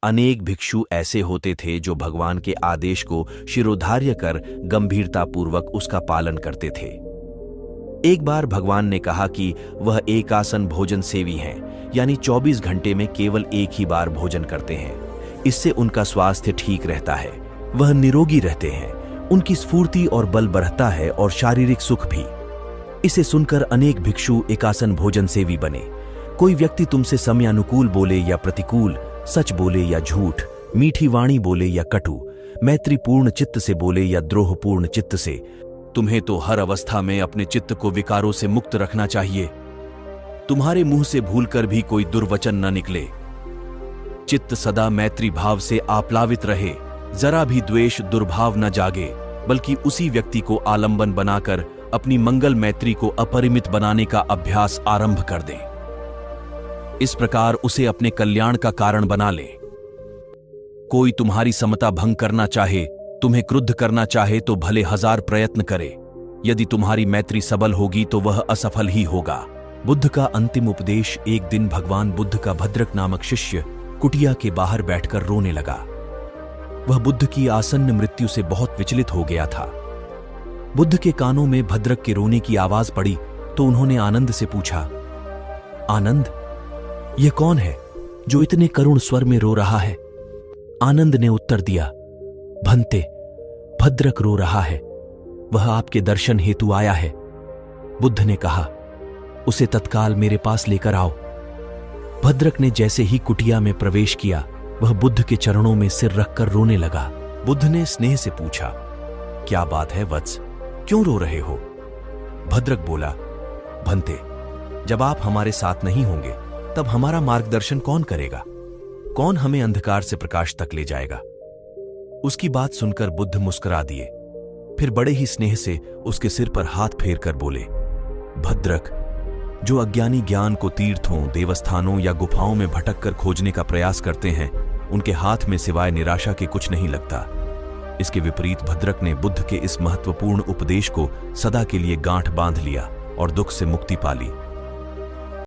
अनेक भिक्षु ऐसे होते थे जो भगवान के आदेश को शिरोधार्य कर गंभीरतापूर्वक उसका पालन करते थे। एक बार भगवान ने कहा कि वह एकासन भोजन सेवी हैं, यानी 24 घंटे में केवल एक ही बार भोजन करते हैं। इससे उनका स्वास्थ्य ठीक रहता है, वह निरोगी रहते हैं, उनकी स्फूर्ति और बल बढ़ता है और शारीरिक सुख भी। इसे सुनकर अनेक भिक्षु एकासन भोजन सेवी बने। कोई व्यक्ति तुमसे समयानुकूल बोले या प्रतिकूल, सच बोले या झूठ, मीठी वाणी बोले या कटु, मैत्रीपूर्ण चित्त से बोले या द्रोहपूर्ण चित्त से, तुम्हें तो हर अवस्था में अपने चित्त को विकारों से मुक्त रखना चाहिए। तुम्हारे मुंह से भूलकर भी कोई दुर्वचन न निकले। चित्त सदा मैत्री भाव से आप्लावित रहे, जरा भी द्वेष दुर्भाव न जागे, बल्कि उसी व्यक्ति को आलंबन बनाकर अपनी मंगल मैत्री को अपरिमित बनाने का अभ्यास आरंभ कर दे। इस प्रकार उसे अपने कल्याण का कारण बना ले। कोई तुम्हारी समता भंग करना चाहे, तुम्हें क्रुद्ध करना चाहे तो भले 1000 प्रयत्न करे, यदि तुम्हारी मैत्री सबल होगी तो वह असफल ही होगा। बुद्ध का अंतिम उपदेश। एक दिन भगवान बुद्ध का भद्रक नामक शिष्य कुटिया के बाहर बैठकर रोने लगा। वह बुद्ध की आसन्न मृत्यु से बहुत विचलित हो गया था। बुद्ध के कानों में भद्रक के रोने की आवाज पड़ी तो उन्होंने आनंद से पूछा, आनंद, यह कौन है जो इतने करुण स्वर में रो रहा है? आनंद ने उत्तर दिया, भंते, भद्रक रो रहा है, वह आपके दर्शन हेतु आया है। बुद्ध ने कहा, उसे तत्काल मेरे पास लेकर आओ। भद्रक ने जैसे ही कुटिया में प्रवेश किया, वह बुद्ध के चरणों में सिर रखकर रोने लगा। बुद्ध ने स्नेह से पूछा, क्या बात है वत्स, क्यों रो रहे हो? भद्रक बोला, भंते, जब आप हमारे साथ नहीं होंगे तब हमारा मार्गदर्शन कौन करेगा? कौन हमें अंधकार से प्रकाश तक ले जाएगा? उसकी बात सुनकर बुद्ध मुस्कुरा दिए, फिर बड़े ही स्नेह से उसके सिर पर हाथ फेर कर बोले, भद्रक, जो अज्ञानी ज्ञान को तीर्थों, देवस्थानों या गुफाओं में भटककर खोजने का प्रयास करते हैं, उनके हाथ में सिवाय निराशा के कुछ नहीं लगता। इसके विपरीत भद्रक ने बुद्ध के इस महत्वपूर्ण उपदेश को सदा के लिए गांठ बांध लिया और दुख से मुक्ति पा ली।